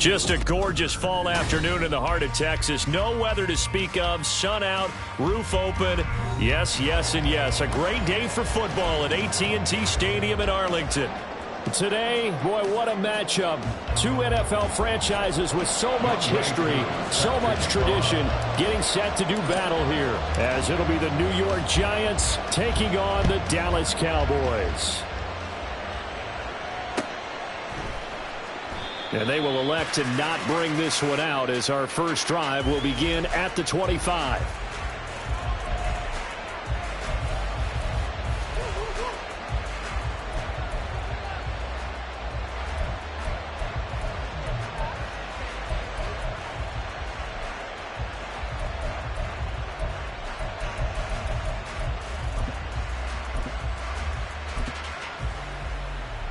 Just a gorgeous fall afternoon in the heart of Texas. No weather to speak of. Sun out, roof open. Yes, yes, and yes. A great day for football at AT&T Stadium in Arlington. Today, boy, what a matchup. Two NFL franchises with so much history, so much tradition, getting set to do battle here, as it'll be the New York Giants taking on the Dallas Cowboys. And they will elect to not bring this one out, as our first drive will begin at the 25.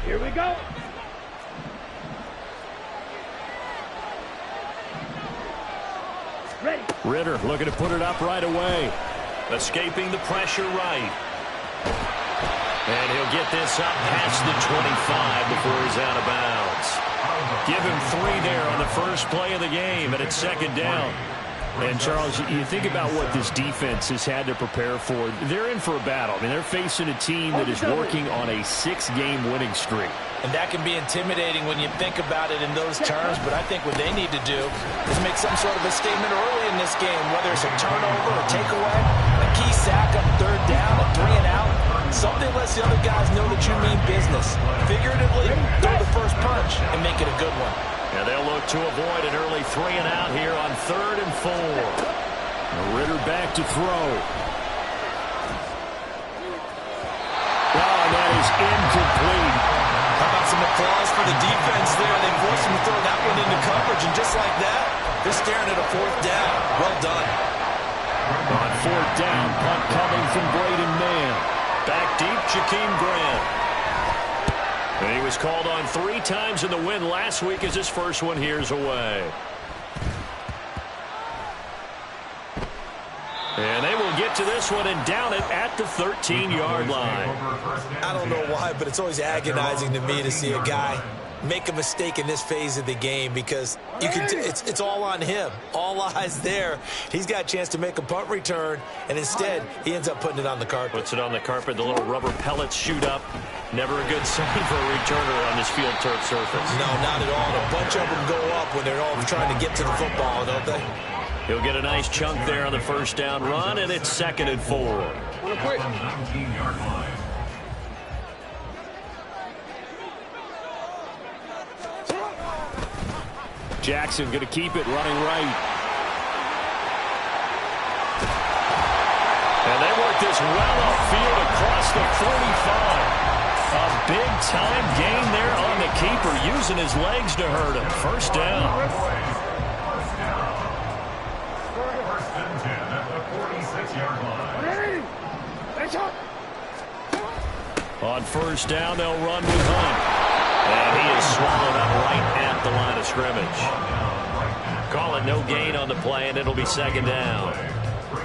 Here we go. Ritter looking to put it up right away. Escaping the pressure right. And he'll get this up past the 25 before he's out of bounds. Give him 3 there on the first play of the game, and it's second down. And, Charles, you think about what this defense has had to prepare for. They're in for a battle. I mean, they're facing a team that is working on a 6-game winning streak. And that can be intimidating when you think about it in those terms, but I think what they need to do is make some sort of a statement early in this game, whether it's a turnover, a takeaway, a key sack on third down, a 3 and out. Something lets the other guys know that you mean business. Figuratively, throw the first punch and make it a good one. And they'll look to avoid an early 3 and out here on 3rd and 4. Ritter back to throw. Oh, and that is incomplete. How about some applause for the defense there? They forced him to throw that one into coverage, and just like that, they're staring at a 4th down. Well done. On 4th down, punt coming from Braden Mann. Back deep, Jakeem Grant. And he was called on 3 times in the win last week as his first one here's away. And they will get to this one and down it at the 13-yard line. I don't know why, but it's always agonizing to me to see a guy make a mistake in this phase of the game, because you can it's all on him. All eyes there. He's got a chance to make a punt return, and instead he ends up putting it on the carpet. Puts it on the carpet. The little rubber pellets shoot up. Never a good sign for a returner on this field turf surface. No, not at all. And a bunch of them go up when they're all trying to get to the football, don't they? He'll get a nice chunk there on the first down run, and it's 2nd and 4. Jackson going to keep it running right. And they work this well upfield across the 45. A big-time gain there on the keeper, using his legs to hurt him. First down. On first down, they'll run with Hunt. And he is swallowed up right at the line of scrimmage. Call it no gain on the play, and it'll be 2nd down.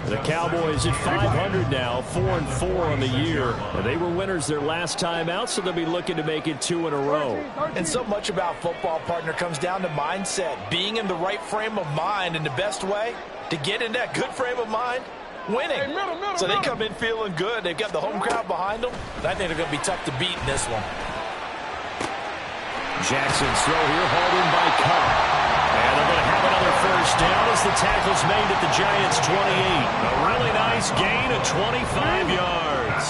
The Cowboys at 500 now, 4-4 on the year. And they were winners their last time out, so they'll be looking to make it 2 in a row. And so much about football, partner, comes down to mindset. Being in the right frame of mind, and the best way to get in that good frame of mind, winning. So they come in feeling good. They've got the home crowd behind them. I think they're going to be tough to beat in this one. Jackson's throw here, hauled in by Cup. And they're going to have another first down as the tackle's made at the Giants' 28. A really nice gain of 25 yards.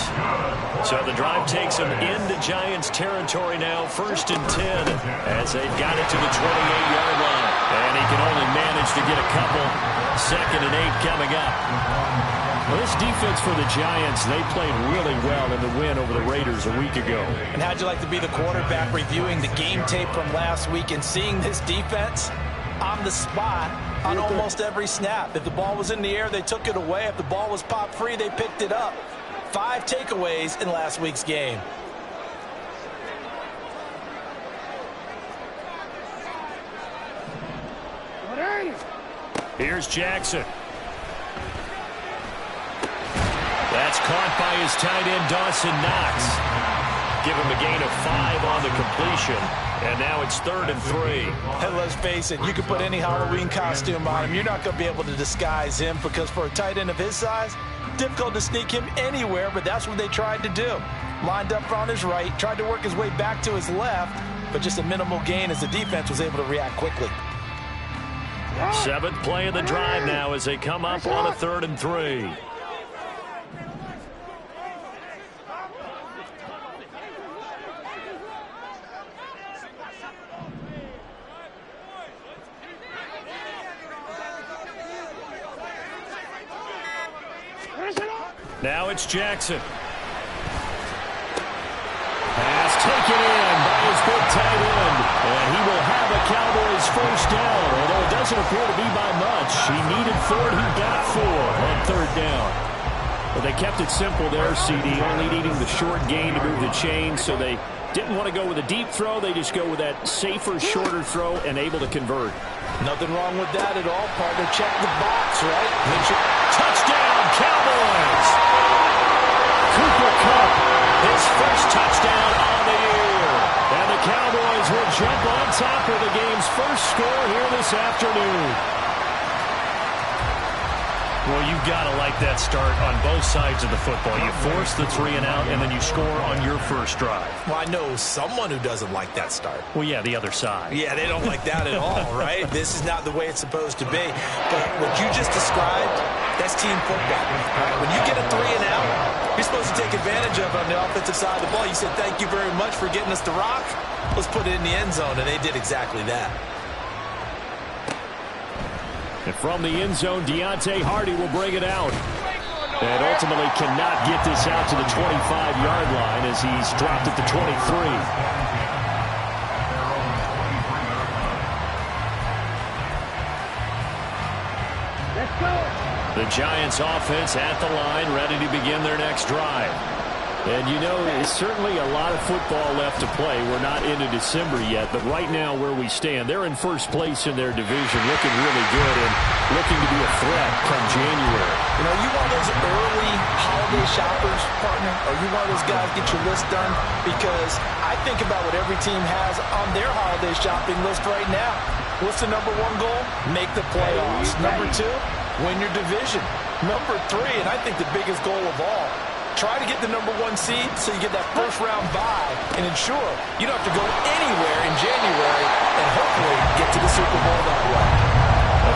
So the drive takes them into Giants territory now, 1st and 10, as they've got it to the 28-yard line. And he can only manage to get a couple. 2nd and 8 coming up. Well, this defense for the Giants, they played really well in the win over the Raiders a week ago. And how'd you like to be the quarterback reviewing the game tape from last week and seeing this defense on the spot on almost every snap? If the ball was in the air, they took it away. If the ball was popped free, they picked it up. 5 takeaways in last week's game. Here's Jackson. That's caught by his tight end, Dawson Knox. give him a gain of 5 on the completion. And now it's 3rd and 3. And let's face it, you can put any Halloween costume on him. You're not going to be able to disguise him because for a tight end of his size, difficult to sneak him anywhere, but that's what they tried to do. Lined up on his right, tried to work his way back to his left, but just a minimal gain as the defense was able to react quickly. 7th play of the drive now as they come up on a 3rd and 3. Now it's Jackson. Pass taken in by his big tight end. And he will have a Cowboys first down. Although it doesn't appear to be by much. He needed 4, he got 4 on 3rd down. But they kept it simple there, CD. Only needing the short gain to move the chain. So they didn't want to go with a deep throw. They just go with that safer, shorter throw and able to convert. Nothing wrong with that at all. Partner, check the box, right? Touchdown, Cowboys! Cooper Kupp, his first touchdown on the year. And the Cowboys will jump on top of the game's first score here this afternoon. Well, you've got to like that start on both sides of the football. You force the 3 and out, and then you score on your first drive. Well, I know someone who doesn't like that start. Well, yeah, the other side. Yeah, they don't like that at all, right? This is not the way it's supposed to be. But what you just described, that's team football. Right? When you get a 3 and out, you're supposed to take advantage of it on the offensive side of the ball. You said, thank you very much for getting us the rock. Let's put it in the end zone, and they did exactly that. And from the end zone, Deontay Hardy will bring it out. And ultimately cannot get this out to the 25-yard line as he's dropped at the 23. Let's go. The Giants offense at the line, ready to begin their next drive. And, you know, there's certainly a lot of football left to play. We're not into December yet, but right now where we stand, they're in first place in their division, looking really good and looking to be a threat come January. You know, you one of those early holiday shoppers, partner, or you one of those guys get your list done? Because I think about what every team has on their holiday shopping list right now. What's the number 1 goal? Make the playoffs. Number 2, win your division. Number 3, and I think the biggest goal of all, try to get the number 1 seed so you get that first-round bye and ensure you don't have to go anywhere in January and hopefully get to the Super Bowl that way.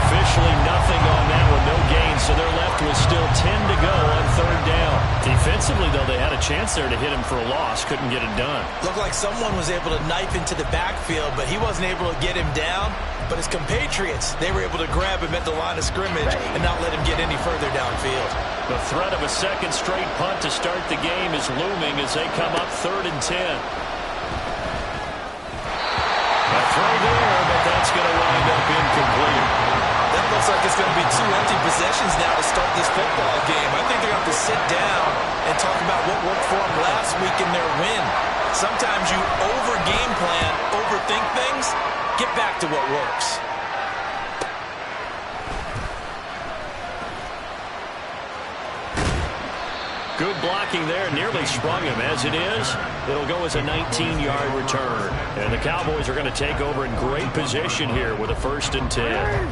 Officially nothing on that one, no gain, so they're left with still 10 to go on 3rd down. Defensively, though, they had a chance there to hit him for a loss, couldn't get it done. Looked like someone was able to knife into the backfield, but he wasn't able to get him down. But his compatriots, they were able to grab him at the line of scrimmage and not let him get any further downfield. The threat of a second straight punt to start the game is looming as they come up 3rd and 10. A throw there, but that's going to wind up incomplete. That looks like it's going to be 2 empty possessions now to start this football game. I think they're going to have to sit down and talk about what worked for them last week in their win. Sometimes you over-game plan, overthink things. Get back to what works. Good blocking there, nearly sprung him. As it is, it'll go as a 19-yard return. And the Cowboys are going to take over in great position here with a 1st and 10.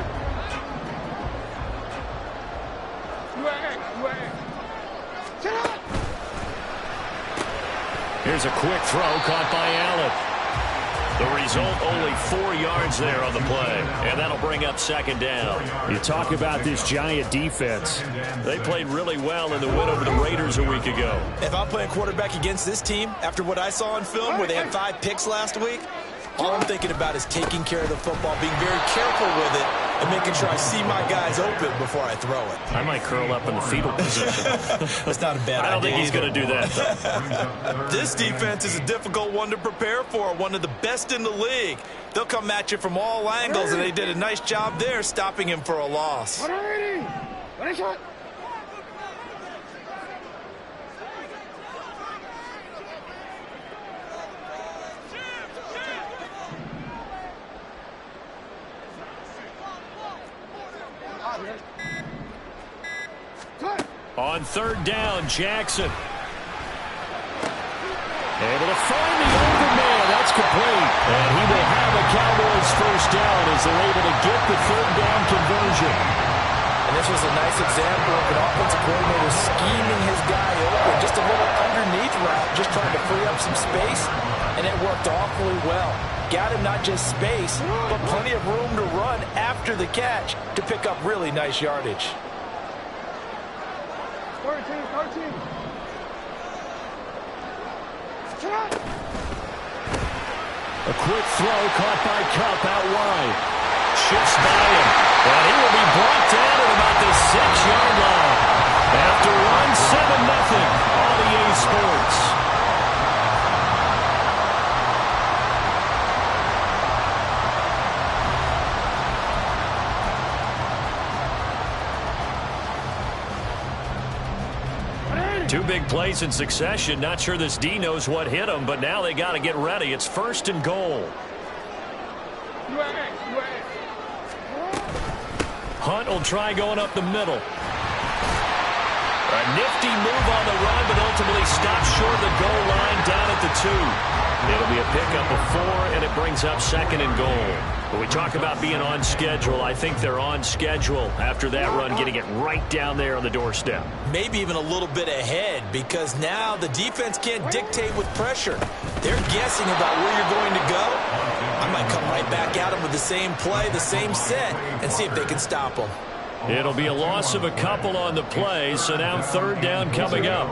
Here's a quick throw caught by Allen. The result, only 4 yards there on the play. And that'll bring up 2nd down. You talk about this Giant defense. They played really well in the win over the Raiders a week ago. If I'm playing quarterback against this team, after what I saw on film where they had 5 picks last week, all I'm thinking about is taking care of the football, being very careful with it, and making sure I see my guys open before I throw it. I might curl up in the fetal position. That's not a bad idea. I don't think he's going to do that, though. This defense is a difficult one to prepare for, one of the best in the league. They'll come at you from all angles, and they did a nice job there stopping him for a loss. On 3rd down, Jackson. Able to find the open man. That's complete. And he will have a Cowboys first down as they're able to get the third down conversion. And this was a nice example of an offensive coordinator scheming his guy open. Just a little underneath route, just trying to free up some space, and it worked awfully well. Got him not just space, but plenty of room to run after the catch to pick up really nice yardage. 13. A quick throw caught by Kupp out wide. Shifts by him. And he will be brought down at about the 6-yard line. After one, 7-0 on EA Sports. Two big plays in succession. Not sure this D knows what hit him, but now they got to get ready. It's 1st and goal. Hunt will try going up the middle. A nifty move on the run, but ultimately stops short of the goal line down at the 2. It'll be a pickup of 4, and it brings up 2nd and goal. When we talk about being on schedule, I think they're on schedule after that run, getting it right down there on the doorstep. Maybe even a little bit ahead, because now the defense can't dictate with pressure. They're guessing about where you're going to go. I might come right back at them with the same play, the same set, and see if they can stop them. It'll be a loss of a couple on the play, so now 3rd down coming up.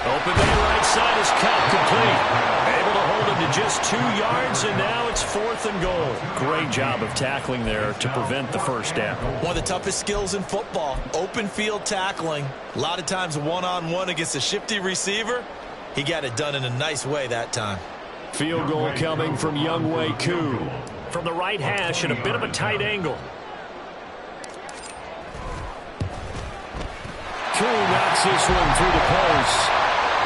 Open man right side is Kupp, complete. Able to hold him to just 2 yards, and now it's 4th and goal. Great job of tackling there to prevent the first down. One of the toughest skills in football, open field tackling. A lot of times one-on-one against a shifty receiver. He got it done in a nice way that time. Field goal coming from Younghoe Koo. From the right hash at a bit of a tight angle. Koo knocks this one through the post.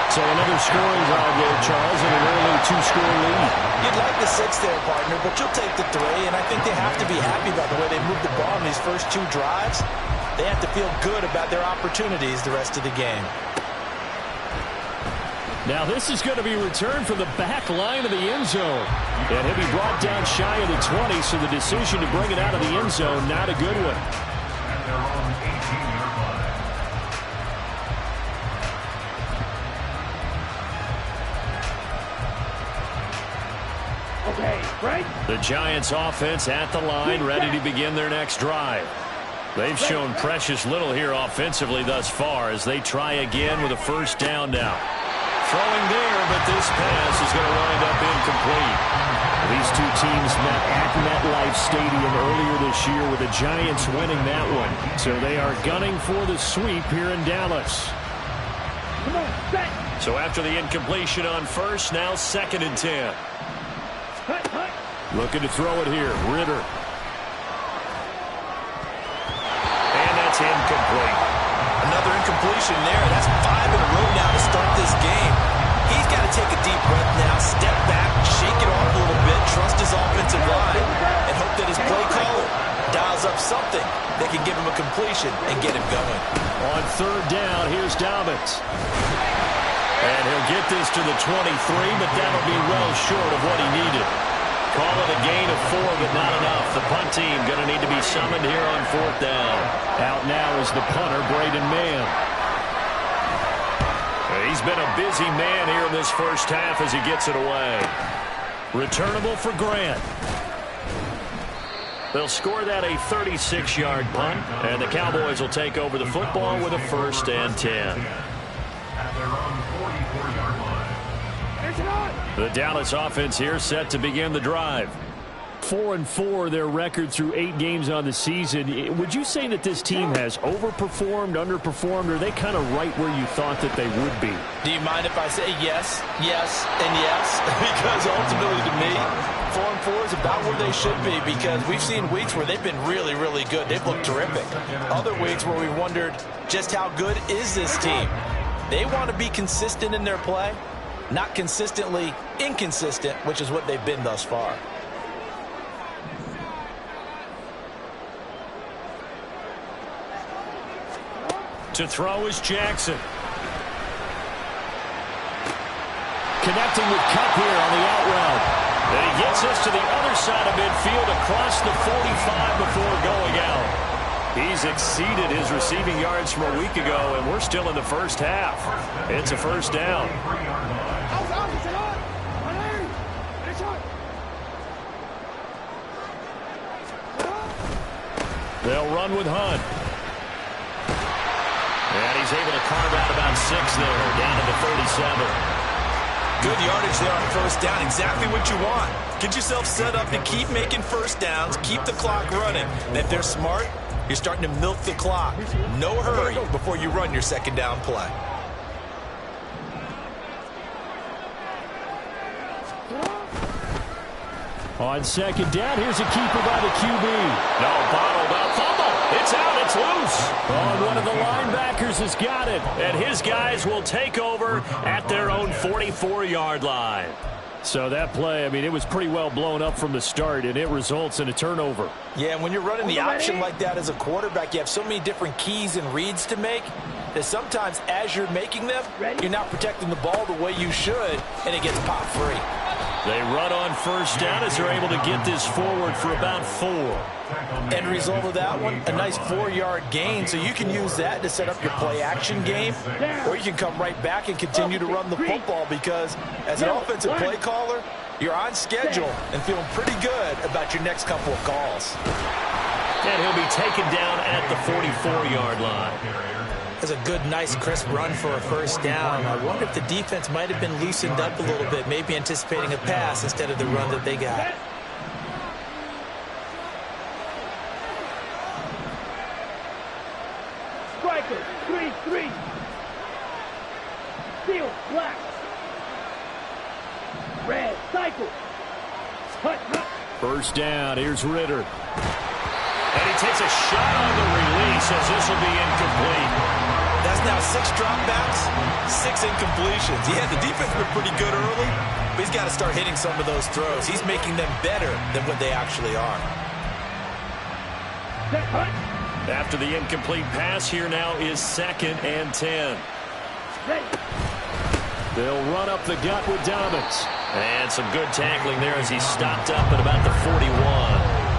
So another scoring drive there, Charles, and an early 2-score lead. You'd like the 6 there, partner, but you'll take the 3, and I think they have to be happy about the way they moved the ball in these first 2 drives. They have to feel good about their opportunities the rest of the game. Now this is going to be returned from the back line of the end zone. And he'll be brought down shy of the 20, so the decision to bring it out of the end zone, not a good one. The Giants offense at the line, ready to begin their next drive. They've shown precious little here offensively thus far as they try again with a first down now. Throwing there, but this pass is going to wind up incomplete. These two teams met at MetLife Stadium earlier this year with the Giants winning that one. So they are gunning for the sweep here in Dallas. So after the incompletion on first, now 2nd and 10. Looking to throw it here. Ritter. And that's incomplete. Another incompletion there. That's 5 in a row now to start this game. He's got to take a deep breath now, step back, shake it off a little bit, trust his offensive line, and hope that his play caller dials up something that can give him a completion and get him going. On 3rd down, here's Dobbins. And he'll get this to the 23, but that'll be well short of what he needed. Call it a gain of 4, but not enough. The punt team going to need to be summoned here on 4th down. Out now is the punter, Braden Mann. He's been a busy man here in this first half as he gets it away. Returnable for Grant. They'll score that a 36-yard punt, and the Cowboys will take over the football with a 1st and 10. The Dallas offense here set to begin the drive. 4-4 their record through 8 games on the season. Would you say that this team has overperformed, underperformed, or are they kind of right where you thought that they would be? Do you mind if I say yes, yes, and yes? Because ultimately to me, 4-4 is about where they should be, because we've seen weeks where they've been really, really good. They've looked terrific. Other weeks where we wondered just how good is this team. They want to be consistent in their play, not consistently inconsistent, which is what they've been thus far. To throw is Jackson. Connecting with Kupp here on the out route. And he gets us to the other side of midfield across the 45 before going out. He's exceeded his receiving yards from a week ago, and we're still in the first half. It's a first down. They'll run with Hunt. And he's able to carve out about 6 there, down to the 37. Good yardage there on first down. Exactly what you want. Get yourself set up to keep making first downs, keep the clock running. And if they're smart, you're starting to milk the clock. No hurry before you run your second down play. On second down, here's a keeper by the QB. No, bottled up. Fumble. It's out. It's loose. Oh, one of the linebackers has got it. And his guys will take over at their own 44-yard line. So that play, I mean, it was pretty well blown up from the start, and it results in a turnover. Yeah, and when you're running the option like that as a quarterback, you have so many different keys and reads to make that sometimes as you're making them, you're not protecting the ball the way you should, and it gets pop free. They run on first down as they're able to get this forward for about 4. End result of that one, a nice 4-yard gain, so you can use that to set up your play-action game, or you can come right back and continue to run the football because as an offensive play caller, you're on schedule and feeling pretty good about your next couple of calls. And he'll be taken down at the 44-yard line. That's a good, nice, crisp run for a first down. I wonder if the defense might have been loosened up a little bit, maybe anticipating a pass instead of the run that they got. Striker, 3-3. Steel, black. Red, cycle. Hut. First down, here's Ritter. And he takes a shot on the release as this will be incomplete. That's now 6 dropbacks, 6 incompletions. Yeah, the defense been pretty good early, but he's got to start hitting some of those throws. He's making them better than what they actually are. After the incomplete pass, here now is 2nd and 10. They'll run up the gut with Dobbins. And some good tackling there as he stopped up at about the 41.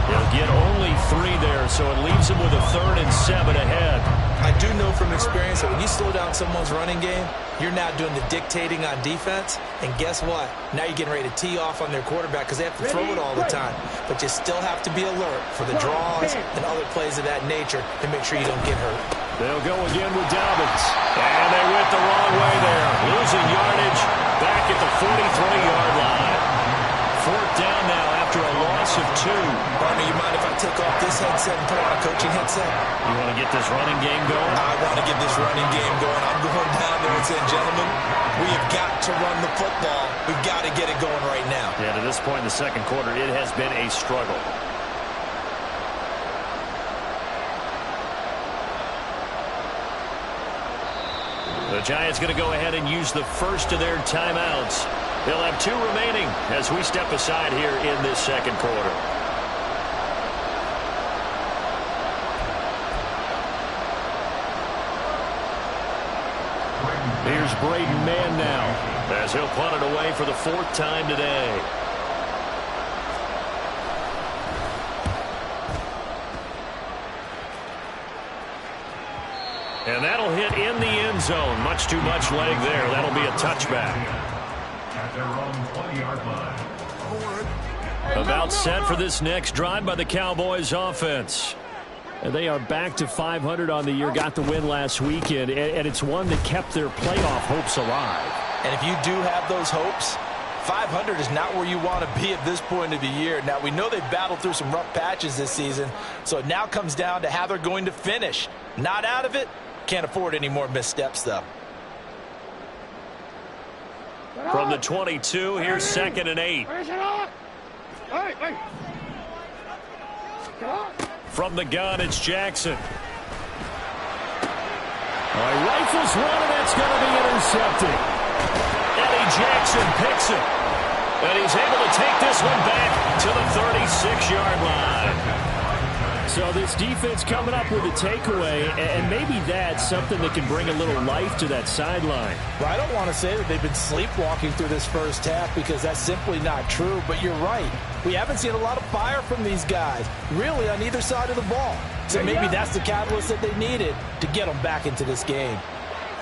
He'll get only 3 there, so it leaves him with a 3rd and 7 ahead. I do know from experience that when you slow down someone's running game, you're now doing the dictating on defense. And guess what? Now you're getting ready to tee off on their quarterback because they have to throw it all the time. But you still have to be alert for the draws and other plays of that nature to make sure you don't get hurt. They'll go again with Dobbins. And they went the wrong way there. Losing yardage back at the 43-yard line. 4th down now after a loss of 2. Barney, you mind if I take off this headset and put on a coaching headset? You want to get this running game going? I want to get this running game going. I'm going down there and saying, gentlemen, we have got to run the football. We've got to get it going right now. Yeah, to this point in the second quarter, it has been a struggle. The Giants going to go ahead and use the first of their timeouts. They'll have 2 remaining as we step aside here in this second quarter. Here's Braden Mann now as he'll punt it away for the 4th time today. And that'll hit in the end zone. Much too much leg there. That'll be a touchback. At their own 20-yard line. About set for this next drive by the Cowboys offense. And they are back to 500 on the year. Got the win last weekend. And it's one that kept their playoff hopes alive. And if you do have those hopes, 500 is not where you want to be at this point of the year. Now, we know they've battled through some rough patches this season. So it now comes down to how they're going to finish. Not out of it. Can't afford any more missteps, though. From the 22, here's 2nd and 8. From the gun, it's Jackson. All right, rifles one, and that's going to be intercepted. Eddie Jackson picks it. And he's able to take this one back to the 36-yard line. So this defense coming up with a takeaway, and maybe that's something that can bring a little life to that sideline. Well, I don't want to say that they've been sleepwalking through this first half because that's simply not true, but you're right. We haven't seen a lot of fire from these guys, really on either side of the ball. So maybe that's the catalyst that they needed to get them back into this game.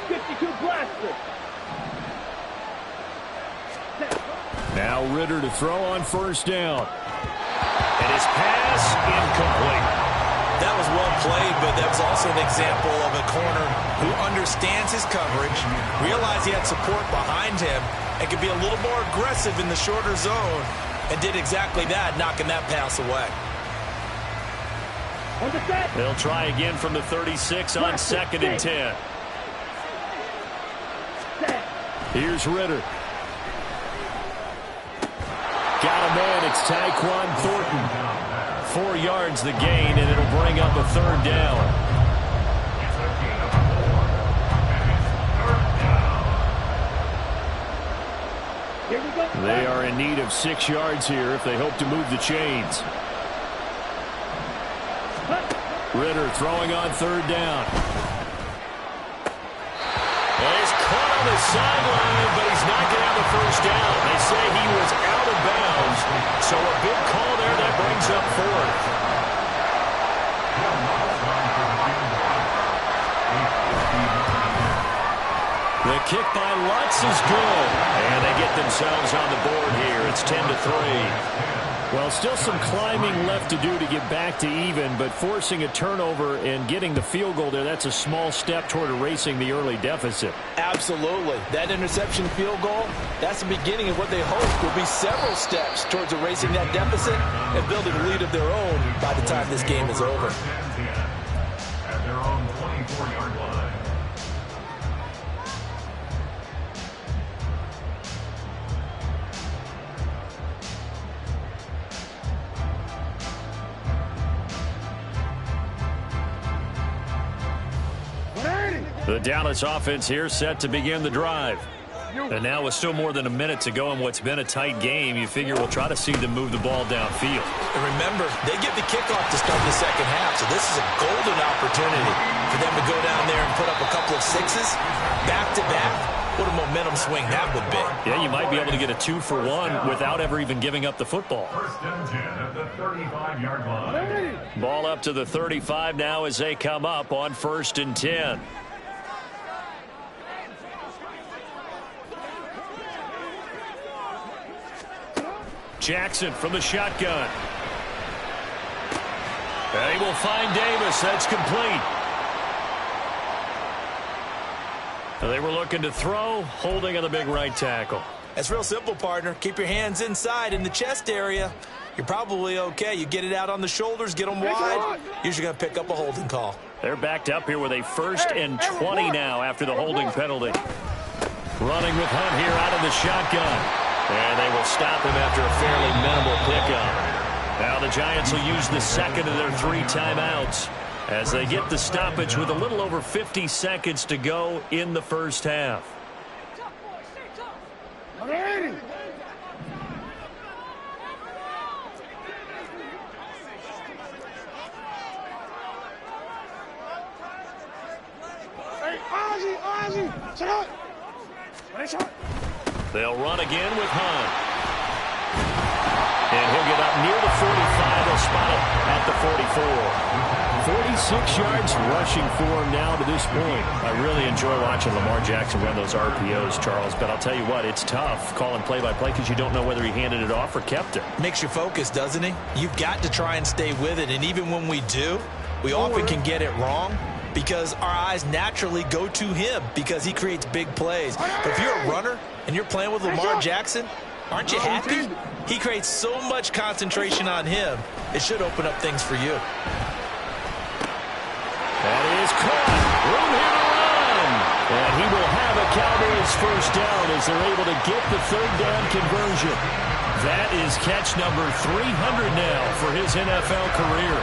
52 blaster. Now Ritter to throw on first down. And his pass incomplete. That was well played, but that was also an example of a corner who understands his coverage, realized he had support behind him, and could be a little more aggressive in the shorter zone, and did exactly that, knocking that pass away. They'll try again from the 36 on 2nd and 10. Here's Ritter. Got a man. It's Tyquan Thornton. 4 yards the gain, and it'll bring up a 3rd down. Here we go. They are in need of 6 yards here if they hope to move the chains. Ritter throwing on 3rd down. And he's caught on the sideline, but he's not going to have a first down. They say he was out of bounds, so a big call there that brings up 4th. The kick by Lutz is good, and they get themselves on the board here. It's 10-3. Well, still some climbing left to do to get back to even, but forcing a turnover and getting the field goal there, that's a small step toward erasing the early deficit. Absolutely. That interception field goal, that's the beginning of what they hope will be several steps towards erasing that deficit and building a lead of their own by the time this game is over. At their own 24-yard line. The Dallas offense here set to begin the drive. And now with still more than a minute to go in what's been a tight game, you figure we'll try to see them move the ball downfield. And remember, they get the kickoff to start the second half, so this is a golden opportunity for them to go down there and put up a couple of sixes back-to-back. What a momentum swing that would be. Yeah, you might be able to get a 2-for-1 without ever even giving up the football. 1st and 10 at the 35-yard line. Ball up to the 35 now as they come up on 1st and 10. Jackson from the shotgun. And he will find Davis. That's complete. They were looking to throw, holding on the big right tackle. That's real simple, partner. Keep your hands inside in the chest area. You're probably okay. You get it out on the shoulders, get them wide. Usually going to pick up a holding call. They're backed up here with a 1st and 20 now after the holding penalty. Running with Hunt here out of the shotgun. And they will stop him after a fairly minimal pickup. Now the Giants will use the 2nd of their 3 timeouts as they get the stoppage with a little over 50 seconds to go in the first half. They'll run again with Hunt. And he'll get up near the 45. They'll spot it at the 44. 46 yards rushing for him now to this point. I really enjoy watching Lamar Jackson run those RPOs, Charles, but I'll tell you what, it's tough calling play-by-play because you don't know whether he handed it off or kept it. Makes you focus, doesn't he? You've got to try and stay with it, and even when we do, we often can get it wrong because our eyes naturally go to him because he creates big plays. But if you're a runner and you're playing with Lamar Jackson, aren't you happy? He creates so much concentration on him. It should open up things for you. That is caught. Room here to run. And he will have a Cowboys first down as they're able to get the 3rd down conversion. That is catch number 300 now for his NFL career.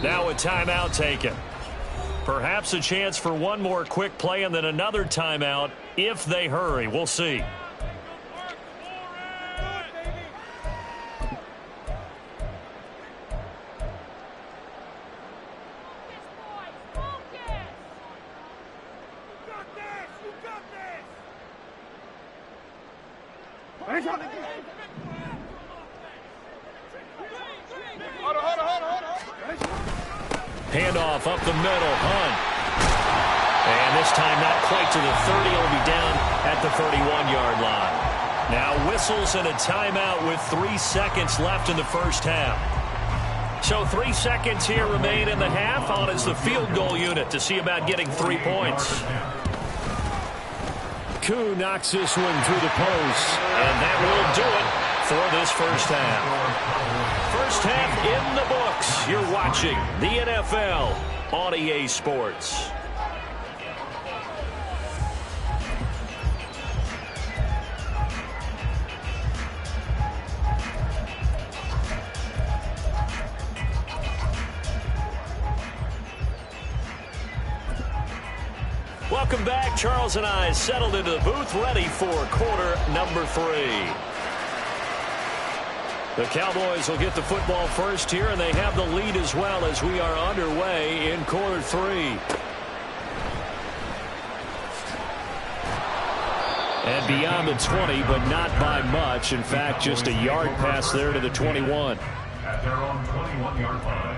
Now a timeout taken. Perhaps a chance for one more quick play and then another timeout if they hurry. We'll see. Handoff up the middle. Hunt. And this time not quite to the 30. He'll be down at the 31-yard line. Now whistles and a timeout with 3 seconds left in the first half. So 3 seconds here remain in the half. On is the field goal unit to see about getting 3 points. Koo knocks this one through the post. And that will do it for this first half. First half in the books. You're watching the NFL on EA Sports. Welcome back. Charles and I settled into the booth, ready for quarter number 3. The Cowboys will get the football first here, and they have the lead as well as we are underway in quarter 3. And beyond the 20, but not by much. In fact, just a yard pass there to the 21. At their own 21-yard line.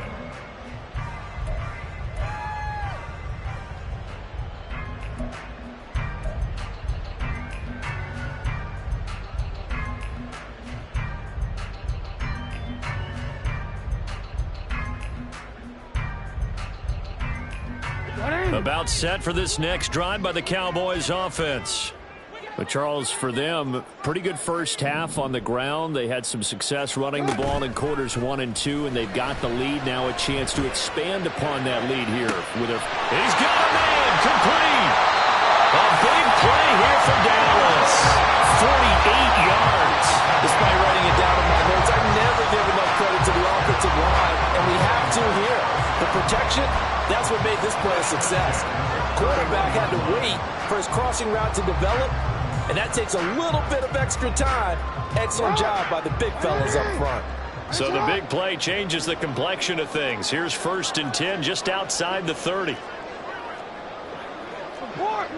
About set for this next drive by the Cowboys offense. But Charles, for them, pretty good first half on the ground. They had some success running the ball in quarters 1 and 2, and they've got the lead. Now a chance to expand upon that lead here. He's got a man complete. A big play here for Dallas. 48 yards. Despite writing it down in my notes, I never give enough credit to the offensive line, and we have to here. The protection, that's what made this play a success. Quarterback had to wait for his crossing route to develop, and that takes a little bit of extra time. Excellent job by the big fellas up front. So the big play changes the complexion of things. Here's 1st and 10 just outside the 30. Report!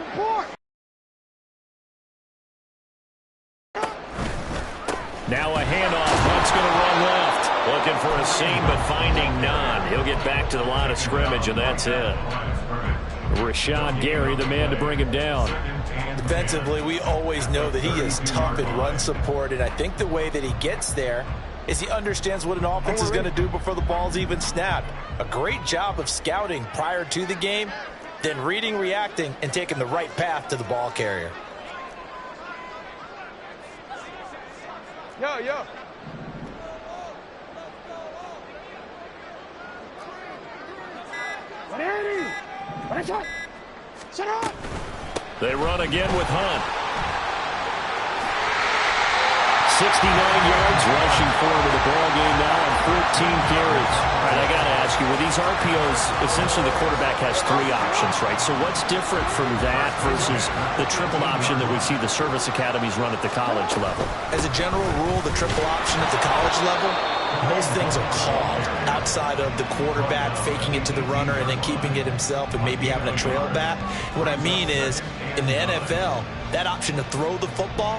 Now a handoff. Hunt's going to run left. Looking for a seam, but finding none. He'll get back to the line of scrimmage, and that's it. Rashad Gary, the man to bring him down. Defensively, we always know that he is tough in run support, and I think the way that he gets there is he understands what an offense is going to do before the ball's even snapped. A great job of scouting prior to the game, then reading, reacting, and taking the right path to the ball carrier. Yo. They run again with Hunt. 69 yards rushing forward to the ball game now on 14 carries. All right, I got to ask you, with these RPOs, essentially the quarterback has 3 options, right? So what's different from that versus the triple option that we see the service academies run at the college level? As a general rule, the triple option at the college level, most things are called outside of the quarterback faking it to the runner and then keeping it himself and maybe having a trail back. What I mean is, in the NFL, that option to throw the football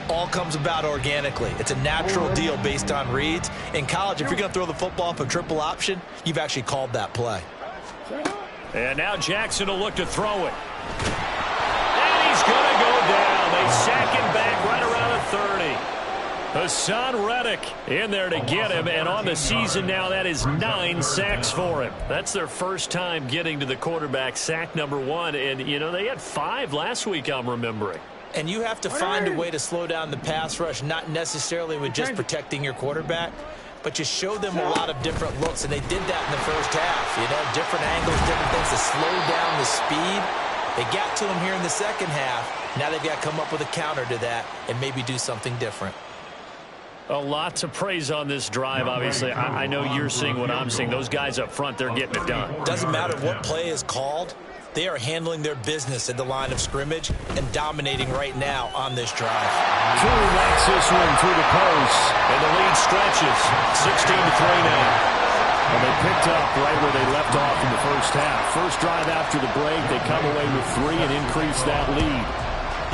all comes about organically. It's a natural deal based on reads. In college, if you're going to throw the football for triple option, you've actually called that play. And now Jackson will look to throw it. And he's going to go down. They sack him back right around the 30. Hassan Reddick in there to get him. And on the season now, that is 9 sacks for him. That's their first time getting to the quarterback, sack number 1. And, you know, they had 5 last week, I'm remembering. And you have to find a way to slow down the pass rush, not necessarily with just protecting your quarterback, but you show them a lot of different looks, and they did that in the first half. You know, different angles, different things to slow down the speed. They got to him here in the second half. Now they've got to come up with a counter to that and maybe do something different. A lot to praise on this drive, obviously. I know you're seeing what I'm seeing. Those guys up front, they're getting it done. Doesn't matter what play is called. They are handling their business at the line of scrimmage and dominating right now on this drive. Drew knocks this one through the post, and the lead stretches 16-3 now. And they picked up right where they left off in the first half. First drive after the break, they come away with 3 and increase that lead.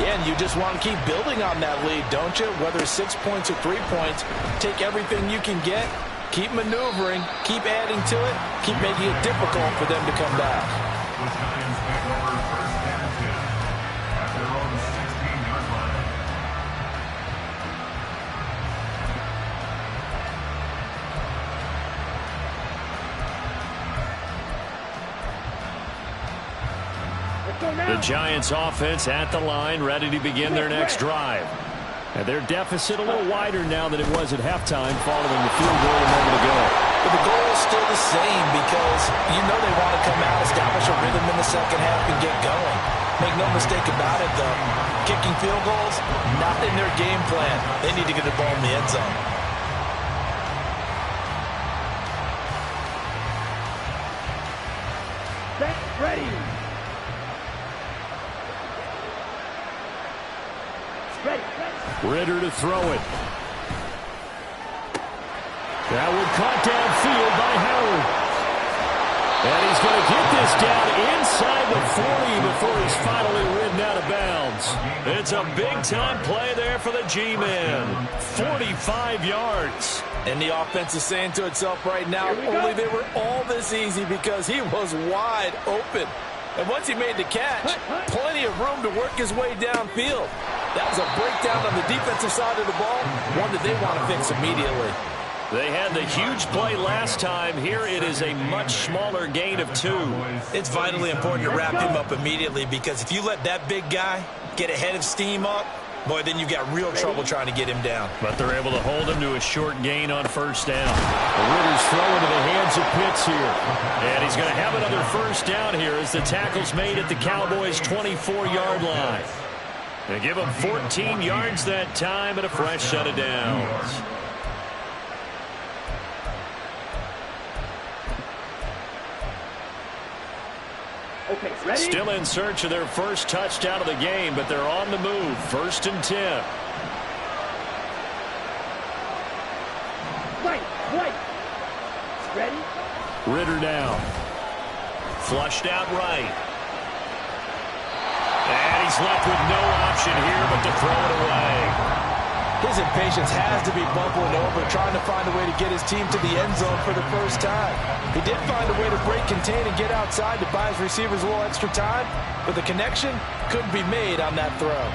Yeah, and you just want to keep building on that lead, don't you? Whether it's 6 points or 3 points, take everything you can get, keep maneuvering, keep adding to it, keep making it difficult for them to come back. The Giants back over first down and 10 at their own 16-yard line. The Giants offense at the line, ready to begin their next drive. And their deficit a little wider now than it was at halftime following the field goal a moment ago. But the goal is still the same because you know they want to come out, establish a rhythm in the second half, and get going. Make no mistake about it, though. Kicking field goals, not in their game plan. They need to get the ball in the end zone. Set, ready. Ritter to throw it. That one caught downfield by Howard. And he's going to get this down inside the 40 before he's finally ridden out of bounds. It's a big-time play there for the G-Man. 45 yards. And the offense is saying to itself right now, only they were all this easy because he was wide open. And once he made the catch, plenty of room to work his way downfield. That was a breakdown on the defensive side of the ball, one that they want to fix immediately. They had the huge play last time. Here it is a much smaller gain of 2. It's vitally important to wrap him up immediately because if you let that big guy get a head of steam up, boy, then you've got real trouble trying to get him down. But they're able to hold him to a short gain on first down. Ritter's throw into the hands of Pitts here. And he's going to have another first down here as the tackle's made at the Cowboys' 24-yard line. They give him 14 yards that time and a fresh set of downs. Okay, ready? Still in search of their first touchdown of the game, but they're on the move. 1st and 10. Right. Ready? Ritter down. Flushed out right. And he's left with no option here but to throw it away. His impatience has to be bubbling over, trying to find a way to get his team to the end zone for the first time. He did find a way to break, contain, and get outside to buy his receivers a little extra time, but the connection couldn't be made on that throw.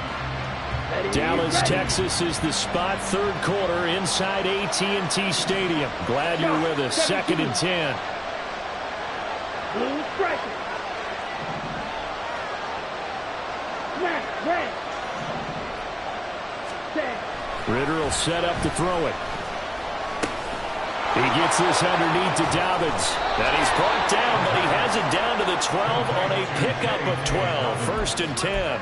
Dallas, Texas is the spot. 3rd quarter inside AT&T Stadium. Glad you're with us. 2nd and 10. Blue striker. Red. Ritter will set up to throw it. He gets this underneath to Dobbins. And he's brought down, but he has it down to the 12 on a pickup of 12. 1st and 10.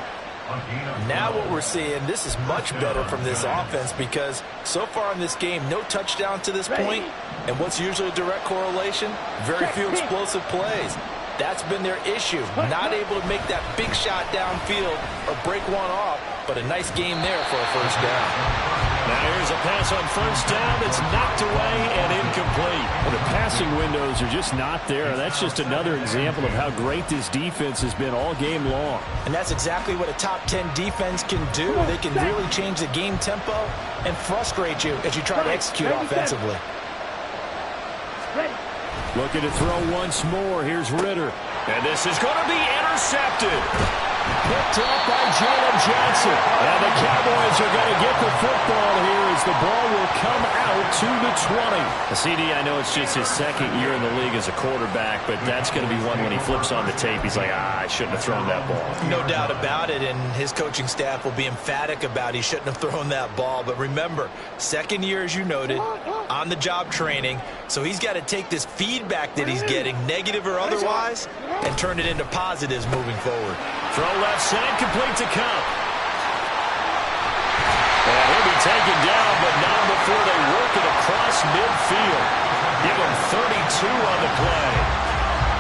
Now what we're seeing, this is much better from this offense because so far in this game, no touchdown to this point. And what's usually a direct correlation? Very few explosive plays. That's been their issue. Not able to make that big shot downfield or break one off, but a nice game there for a first down. Now here's a pass on first down that's knocked away and incomplete. Well, the passing windows are just not there. That's just another example of how great this defense has been all game long. And that's exactly what a top 10 defense can do. They can really change the game tempo and frustrate you as you try to execute offensively. Looking to throw once more. Here's Ritter. And this is going to be intercepted. Picked up by Jalen Johnson. And the Cowboys are going to get the football here as the ball will come out to the 20. CD, I know it's just his 2nd year in the league as a quarterback, but that's going to be one when he flips on the tape. He's like, I shouldn't have thrown that ball. No doubt about it, and his coaching staff will be emphatic about he shouldn't have thrown that ball. But remember, 2nd year, as you noted, on-the-job training, so he's got to take this feedback that he's getting, negative or otherwise, and turn it into positives moving forward. Throw left side, complete to Cup. And he'll be taken down, but not before they work it across midfield. Give him 32 on the play.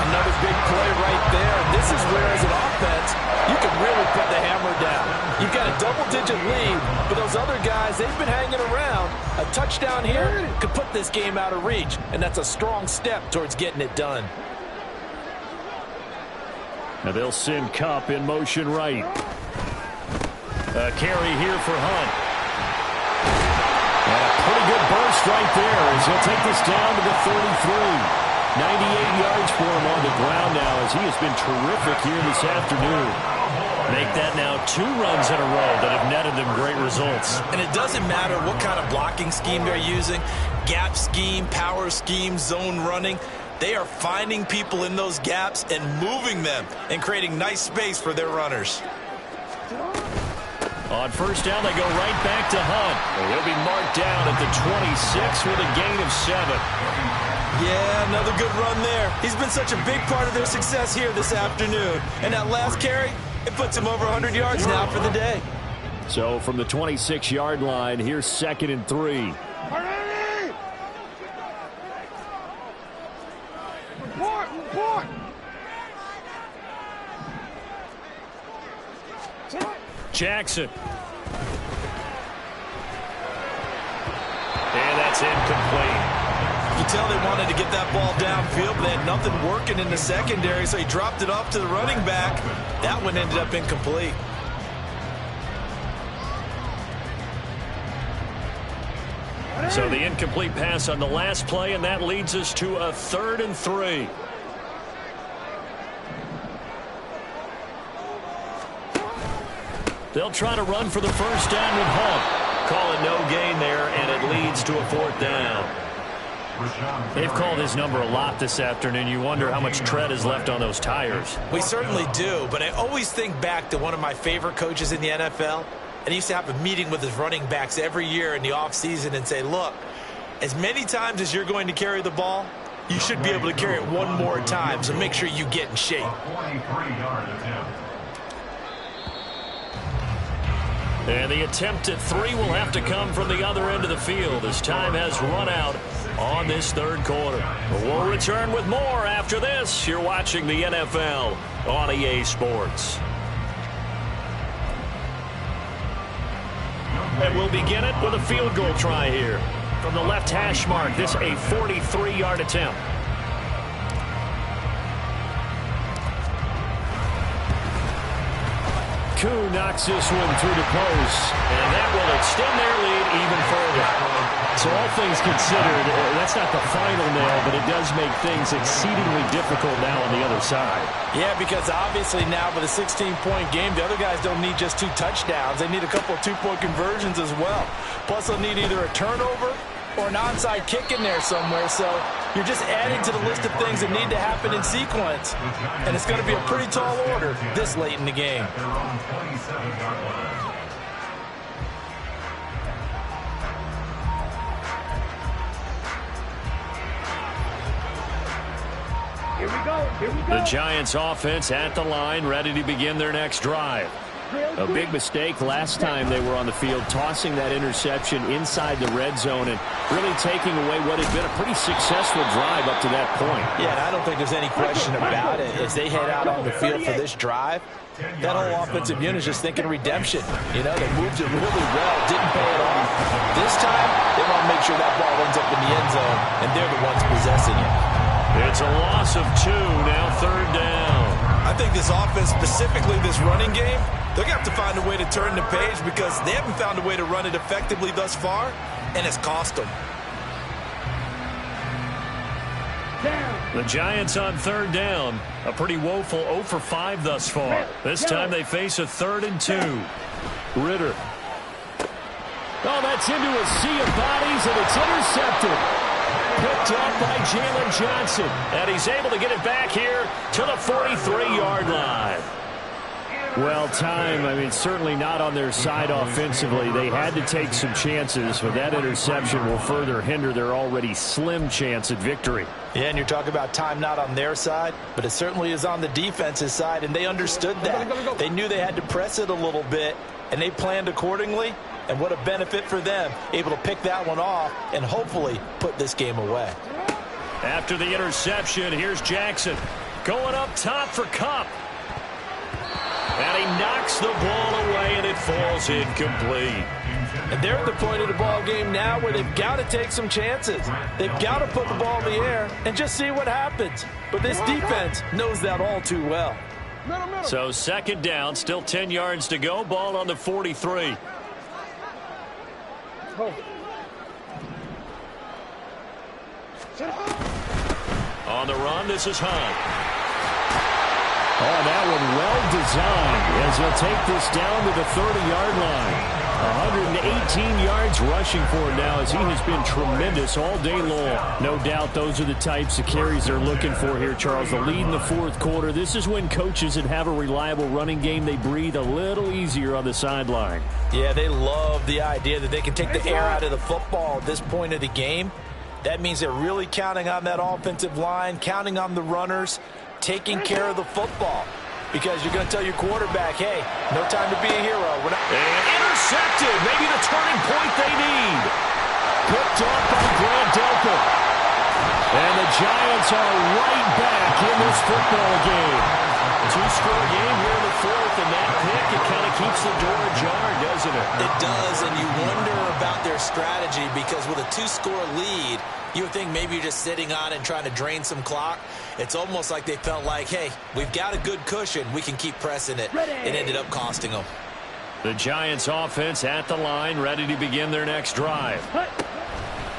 Another big play right there. This is where, as an offense, you can really put the hammer down. You've got a double-digit lead, but those other guys, they've been hanging around. A touchdown here could put this game out of reach, and that's a strong step towards getting it done. Now they'll send Kupp in motion right. A carry here for Hunt. And a pretty good burst right there as he'll take this down to the 33. 98 yards for him on the ground now as he has been terrific here this afternoon. Make that now 2 runs in a row that have netted them great results. And it doesn't matter what kind of blocking scheme they're using, gap scheme, power scheme, zone running. They are finding people in those gaps and moving them and creating nice space for their runners. On first down, they go right back to Hunt. He'll be marked down at the 26 with a gain of 7. Yeah, another good run there. He's been such a big part of their success here this afternoon. And that last carry, it puts him over 100 yards now for the day. So from the 26-yard line, here's 2nd and 3. Jackson. And that's incomplete. You tell they wanted to get that ball downfield, but they had nothing working in the secondary, so he dropped it off to the running back. That one ended up incomplete. So the incomplete pass on the last play, and that leads us to a 3rd and 3. They'll try to run for the first down with Hunt. Call it no gain there, and it leads to a 4th down. They've called his number a lot this afternoon. You wonder how much tread is left on those tires. We certainly do, but I always think back to one of my favorite coaches in the NFL, and he used to have a meeting with his running backs every year in the offseason and say, look, as many times as you're going to carry the ball, you should be able to carry it one more time, so make sure you get in shape. And the attempt at 3 will have to come from the other end of the field as time has run out on this 3rd quarter. We'll return with more after this. You're watching the NFL on EA Sports. And we'll begin it with a field goal try here. From the left hash mark, this a 43-yard attempt. Koo knocks this one through the post, and that will extend their lead even further. So all things considered, that's not the final nail, but it does make things exceedingly difficult now on the other side. Yeah, because obviously now with a 16-point game, the other guys don't need just 2 touchdowns. They need a couple of 2-point conversions as well. Plus, they'll need either a turnover or an onside kick in there somewhere. So you're just adding to the list of things that need to happen in sequence. And it's going to be a pretty tall order this late in the game. Here we go. Here we go. The Giants offense at the line, ready to begin their next drive. A big mistake last time they were on the field, tossing that interception inside the red zone and really taking away what had been a pretty successful drive up to that point. Yeah, I don't think there's any question about it. As they head out on the field for this drive, that whole offensive unit is just thinking redemption. You know, they moved it really well, didn't pay it off. This time, they want to make sure that ball ends up in the end zone, and they're the ones possessing it. It's a loss of 2, now 3rd down. I think this offense, specifically this running game, they're going to have to find a way to turn the page because they haven't found a way to run it effectively thus far, and it's cost them. The Giants on 3rd down. A pretty woeful 0 for 5 thus far. This time they face a 3rd and 2. Ritter. Oh, that's into a sea of bodies, and it's intercepted. Picked up by Jalen Johnson. And he's able to get it back here to the 43-yard line. Well, time, certainly not on their side offensively. They had to take some chances, but that interception will further hinder their already slim chance at victory. Yeah, and you're talking about time not on their side, but it certainly is on the defense's side, and they understood that. They knew they had to press it a little bit, and they planned accordingly, And what a benefit for them, able to pick that one off and hopefully put this game away. After the interception, here's Jackson going up top for Kupp. And he knocks the ball away, and it falls incomplete. And they're at the point of the ball game now where they've got to take some chances. They've got to put the ball in the air and just see what happens. But this defense knows that all too well. So second down, still 10 yards to go. Ball on the 43. On the run, this is Hunt. Oh, that one well designed as he'll take this down to the 30-yard line. 118 yards rushing for him now as he has been tremendous all day long. No doubt those are the types of carries they're looking for here, Charles. The lead in the fourth quarter. This is when coaches that have a reliable running game, they breathe a little easier on the sideline. Yeah, they love the idea that they can take the air out of the football at this point of the game. That means they're really counting on that offensive line, counting on the runners, taking care of the football. Because you're going to tell your quarterback, hey, no time to be a hero. We're not. And intercepted. Maybe the turning point they need. Picked up by Grant Delpit. And the Giants are right back in this football game. Two-score game here in the fourth, and that pick, it kind of keeps the door ajar, doesn't it? It does, and you wonder about their strategy because with a two-score lead, you would think maybe you're just sitting on it and trying to drain some clock. It's almost like they felt like, hey, we've got a good cushion. We can keep pressing it. It ended up costing them. The Giants offense at the line, ready to begin their next drive.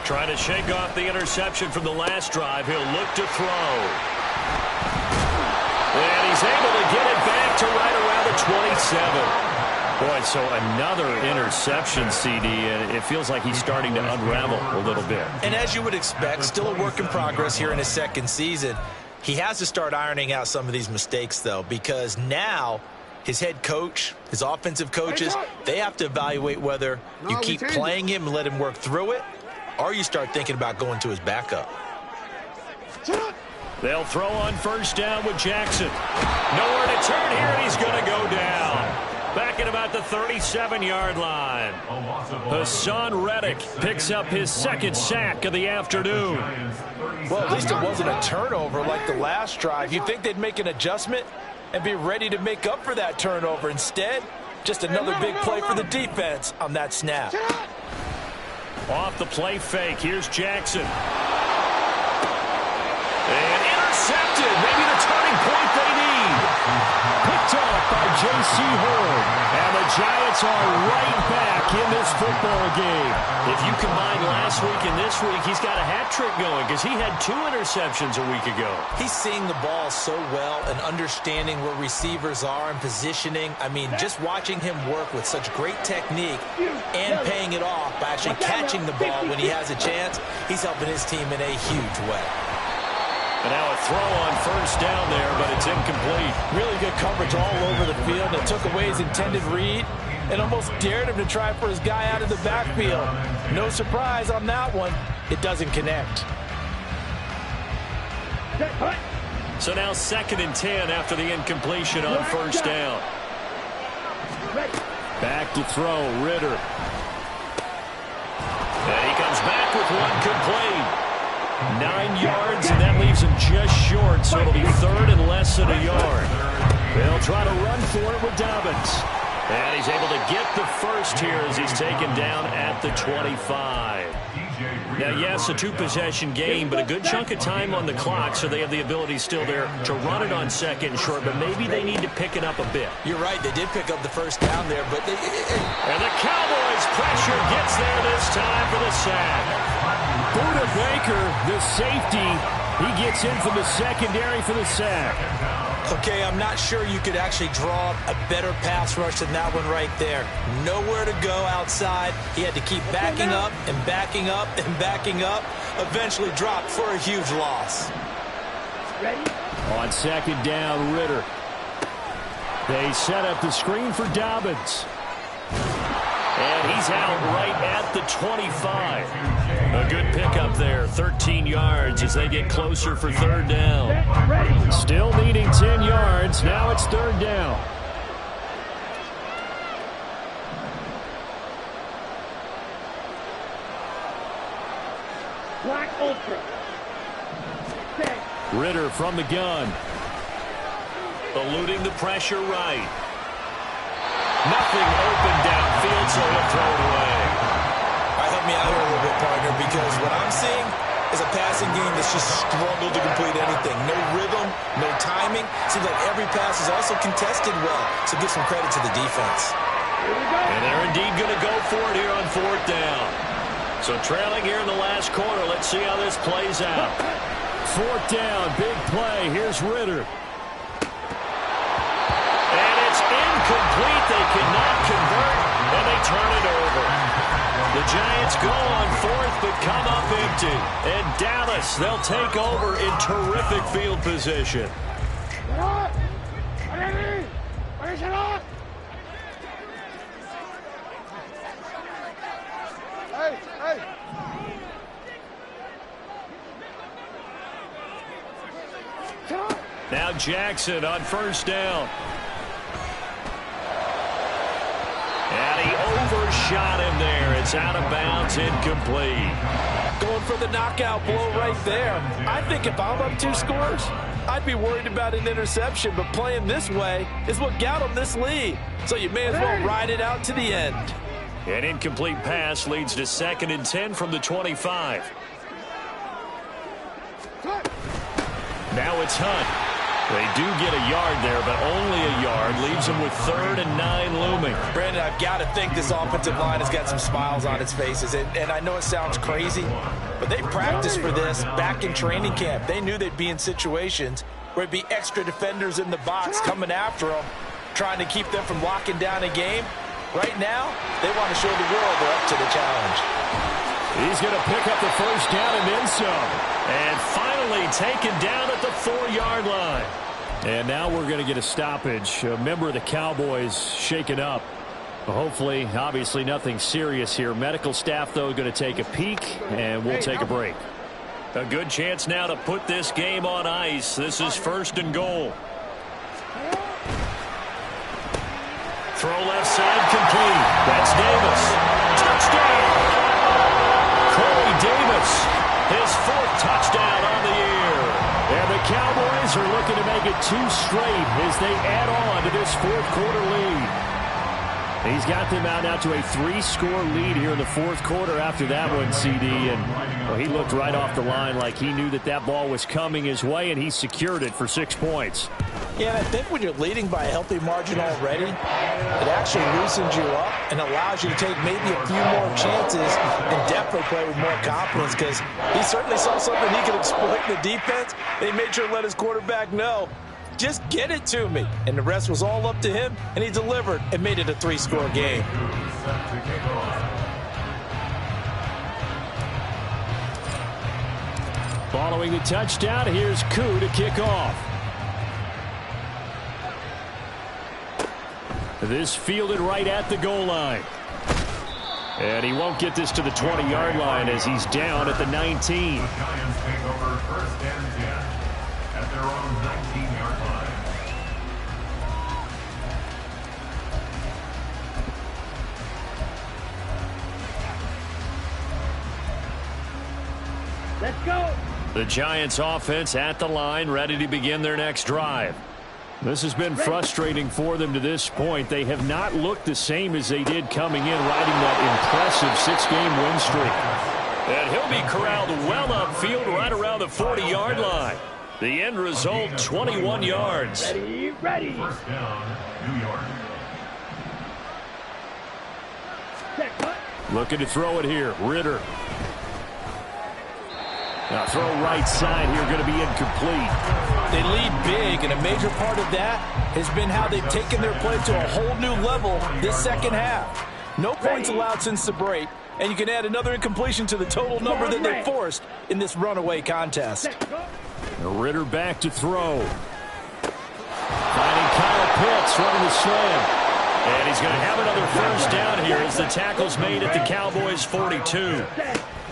Trying to shake off the interception from the last drive. He'll look to throw. And he's able to get it back to right around the 27. Boy, so another interception, CD, and it feels like he's starting to unravel a little bit. And as you would expect, still a work in progress here in his second season. He has to start ironing out some of these mistakes, though, because now his head coach, his offensive coaches, they have to evaluate whether you keep playing him and let him work through it, or you start thinking about going to his backup. They'll throw on first down with Jackson. Nowhere to turn here, and he's going to go down. Back at about the 37-yard line. Hassan Reddick picks up his second sack of the afternoon. Well, at least it wasn't a turnover like the last drive. You'd think they'd make an adjustment and be ready to make up for that turnover. Instead, just another big play for the defense on that snap. Off the play fake, here's Jackson. And intercepted. Maybe the turning point they need. Picked off by J.C. Horn. And the Giants are right back in this football game. If you combine last week and this week, he's got a hat trick going because he had 2 interceptions a week ago. He's seeing the ball so well and understanding where receivers are and positioning. I mean, just watching him work with such great technique and paying it off by actually catching the ball when he has a chance, he's helping his team in a huge way. And now a throw on first down there, but it's incomplete. Really good coverage all over the field. It took away his intended read and almost dared him to try for his guy out of the backfield. No surprise on that one. It doesn't connect. So now 2nd and 10 after the incompletion on first down. Back to throw, Ritter. And he comes back with one complete. 9 yards, and that leaves him just short, so it'll be 3rd and less than a yard. They'll try to run for it with Dobbins. And he's able to get the first here as he's taken down at the 25. Now, yes, a 2-possession game, but a good chunk of time on the clock, so they have the ability still there to run it on 2nd and short, but maybe they need to pick it up a bit. You're right, they did pick up the first down there, but they... And the Cowboys pressure gets there this time for the sack. Buda Baker, the safety, he gets in from the secondary for the sack. Okay, I'm not sure you could actually draw a better pass rush than that one right there. Nowhere to go outside. He had to keep backing up and backing up and backing up. Eventually dropped for a huge loss. Ready? On 2nd down, Ritter. They set up the screen for Dobbins. And he's out right at the 25. A good pickup there, 13 yards as they get closer for 3rd down. Still needing 10 yards. Now it's 3rd down. Black Ultra. Set. Ritter from the gun. Eluding the pressure right. Nothing open downfield, so he'll throw it away. All right, help me out here a little bit, partner, because what I'm seeing is a passing game that's just struggled to complete anything. No rhythm, no timing. Seems like every pass is also contested well, so give some credit to the defense. And they're indeed going to go for it here on 4th down. So trailing here in the last quarter. Let's see how this plays out. 4th down, big play. Here's Ritter. And it's incomplete. They cannot convert, and they turn it over. The Giants go on 4th, but come up empty. And Dallas, they'll take over in terrific field position. Now Jackson on 1st down. And he overshot him there. It's out of bounds, incomplete. Going for the knockout blow right there. I think if I'm up 2 scores, I'd be worried about an interception, but playing this way is what got them this lead. So you may as well ride it out to the end. An incomplete pass leads to 2nd and 10 from the 25. Now it's Hunt. They do get a yard there, but only a yard. Leaves them with 3rd and 9 looming. Brandon, I've got to think this offensive line has got some smiles on its faces. And I know it sounds crazy, but they practiced for this back in training camp. They knew they'd be in situations where it'd be extra defenders in the box coming after them, trying to keep them from locking down a game. Right now, they want to show the world they're up to the challenge. He's going to pick up the 1st down and then some. And finally taken down at the 4-yard line. And now we're going to get a stoppage. A member of the Cowboys shaken up. Hopefully, obviously nothing serious here. Medical staff, though, going to take a peek, and we'll take a break. A good chance now to put this game on ice. This is 1st and goal. Throw left side complete. That's Davis. Touchdown! Corey Davis, his 4th touchdown on the year. And the Cowboys are looking to make it 2 straight as they add on to this 4th quarter lead. He's got them out now to a 3-score lead here in the 4th quarter after that one, CD. And well, he looked right off the line like he knew that that ball was coming his way, and he secured it for 6 points. Yeah, and I think when you're leading by a healthy margin already, it actually loosens you up and allows you to take maybe a few more chances and definitely play with more confidence, because he certainly saw something he could exploit in the defense. They made sure to let his quarterback know, just get it to me. And the rest was all up to him, and he delivered and made it a 3-score game. Following the touchdown, here's Koo to kick off. This fielded right at the goal line. And he won't get this to the 20-yard line as he's down at the 19. The Giants take over 1st and 10 at their own 19-yard line. Let's go. The Giants offense at the line, ready to begin their next drive. This has been frustrating for them to this point. They have not looked the same as they did coming in, riding that impressive 6-game win streak. And he'll be corralled well upfield right around the 40-yard line. The end result, 21 yards. Ready. 1st down, New York. Set, cut. Looking to throw it here, Ritter. Now throw right side here, going to be incomplete. They lead big, and a major part of that has been how they've taken their play to a whole new level this 2nd half. No points allowed since the break, and you can add another incompletion to the total number that they forced in this runaway contest. Ritter back to throw. Finding Kyle Pitts running the slam. And he's going to have another 1st down here as the tackle's made at the Cowboys 42.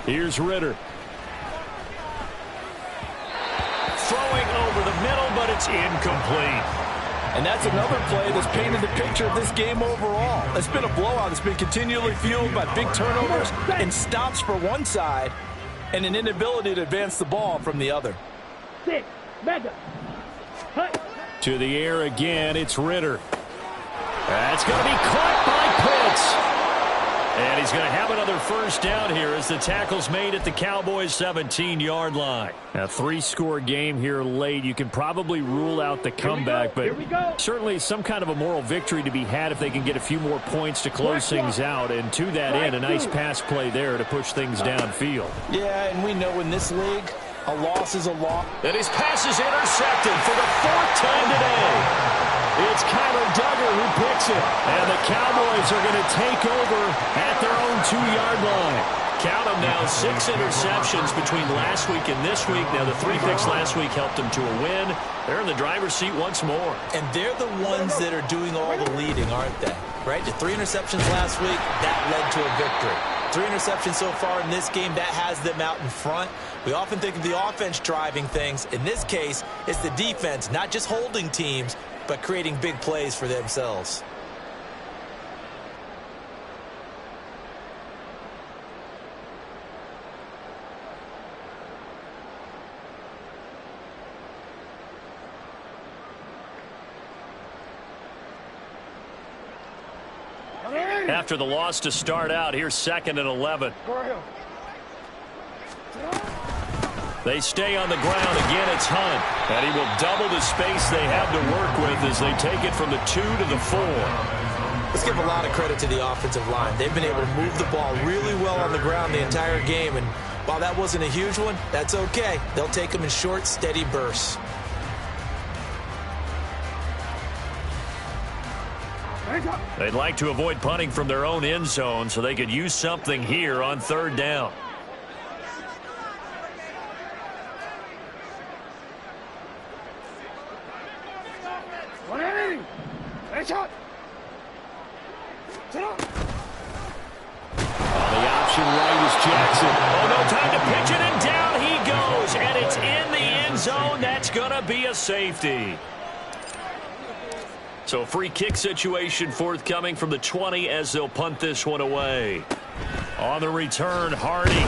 Here's Ritter. Throwing over the middle, but it's incomplete. And that's another play that's painted the picture of this game overall. It's been a blowout. It's been continually fueled by big turnovers and stops for one side and an inability to advance the ball from the other. 6, mega. Hut. To the air again, it's Ritter. That's going to be caught by Pitts. And he's going to have another first down here as the tackle's made at the Cowboys' 17-yard line. A 3-score game here late. You can probably rule out the comeback, but certainly some kind of a moral victory to be had if they can get a few more points to close things out. And to that end, a nice pass play there to push things downfield. Yeah, and we know in this league, a loss is a loss. And his pass is intercepted for the 4th time today. It's Kyler Duggar who picks it. And the Cowboys are going to take over at their own 2-yard line. Count them now, 6 interceptions between last week and this week. Now, the 3 picks last week helped them to a win. They're in the driver's seat once more. And they're the ones that are doing all the leading, aren't they? Right? The 3 interceptions last week, that led to a victory. 3 interceptions so far in this game, that has them out in front. We often think of the offense driving things. In this case, it's the defense, not just holding teams, but creating big plays for themselves. After the loss to start out, here's 2nd and 11. They stay on the ground. Again, it's Hunt. And he will double the space they have to work with as they take it from the 2 to the 4. Let's give a lot of credit to the offensive line. They've been able to move the ball really well on the ground the entire game. And while that wasn't a huge one, that's okay. They'll take them in short, steady bursts. They'd like to avoid punting from their own end zone so they could use something here on 3rd down. On the option right is Jackson. Oh, no time to pitch it, and down he goes. And it's in the end zone. That's going to be a safety. So free kick situation forthcoming from the 20 as they'll punt this one away. On the return, Hardy.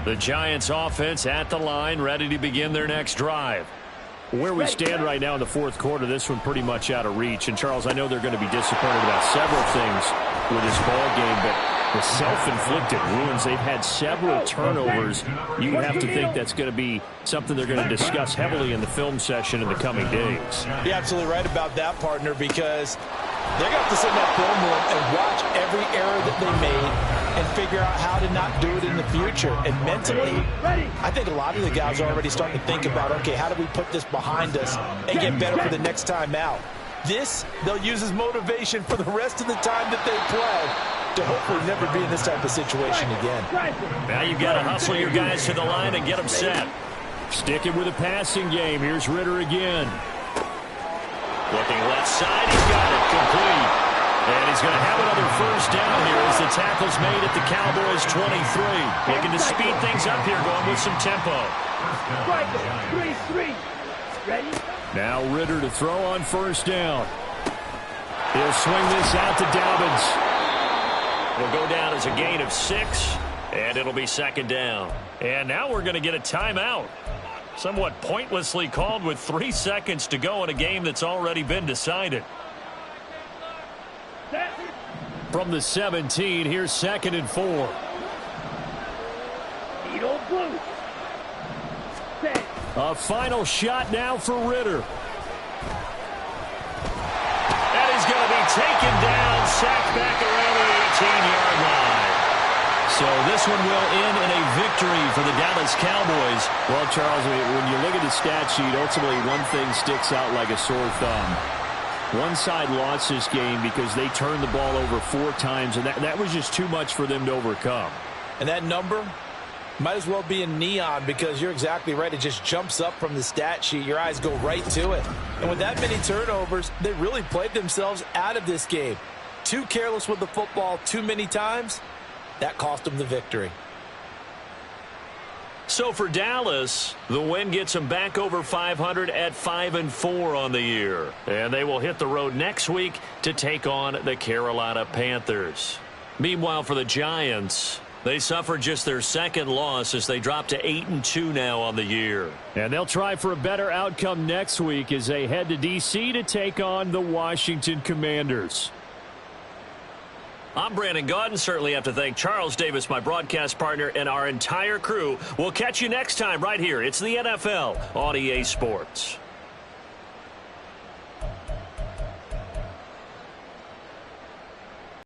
The Giants offense at the line, ready to begin their next drive. Where we stand right now in the 4th quarter, this one pretty much out of reach. And, Charles, I know they're going to be disappointed about several things with this ball game, but the self-inflicted ruins, they've had several turnovers. You have to think that's going to be something they're going to discuss heavily in the film session in the coming days. You're absolutely right about that, partner, because they're going to have to sit in that film room and watch every error that they made and figure out how to not do it in the future. And mentally, I think a lot of the guys are already starting to think about, okay, how do we put this behind us and get better for the next time out? This, they'll use as motivation for the rest of the time that they play to hopefully never be in this type of situation again. Now you've got to hustle your guys to the line and get them set. Sticking with a passing game. Here's Ritter again. Looking left side. He's got it complete. And he's going to have another first down here as the tackle's made at the Cowboys' 23. Looking to speed things up here, going with some tempo. 3-3. Ready? Now Ritter to throw on first down. He'll swing this out to Dobbins. It'll go down as a gain of 6, and it'll be 2nd down. And now we're going to get a timeout. Somewhat pointlessly called with 3 seconds to go in a game that's already been decided. From the 17, here's 2nd and 4. Needle blue. A final shot now for Ritter. And he's going to be taken down, sacked back around the 18-yard line. So this one will end in a victory for the Dallas Cowboys. Well, Charles, when you look at the stat sheet, ultimately one thing sticks out like a sore thumb. One side lost this game because they turned the ball over 4 times, and that was just too much for them to overcome. And that number might as well be in neon because you're exactly right. It just jumps up from the stat sheet. Your eyes go right to it. And with that many turnovers, they really played themselves out of this game. too careless with the football too many times. That cost them the victory. So for Dallas, the win gets them back over 500 at 5-4 on the year. And they will hit the road next week to take on the Carolina Panthers. Meanwhile, for the Giants, they suffered just their second loss as they drop to 8-2 now on the year. And they'll try for a better outcome next week as they head to D.C. to take on the Washington Commanders. I'm Brandon Gaudin. Certainly have to thank Charles Davis, my broadcast partner, and our entire crew. We'll catch you next time right here. It's the NFL on EA Sports.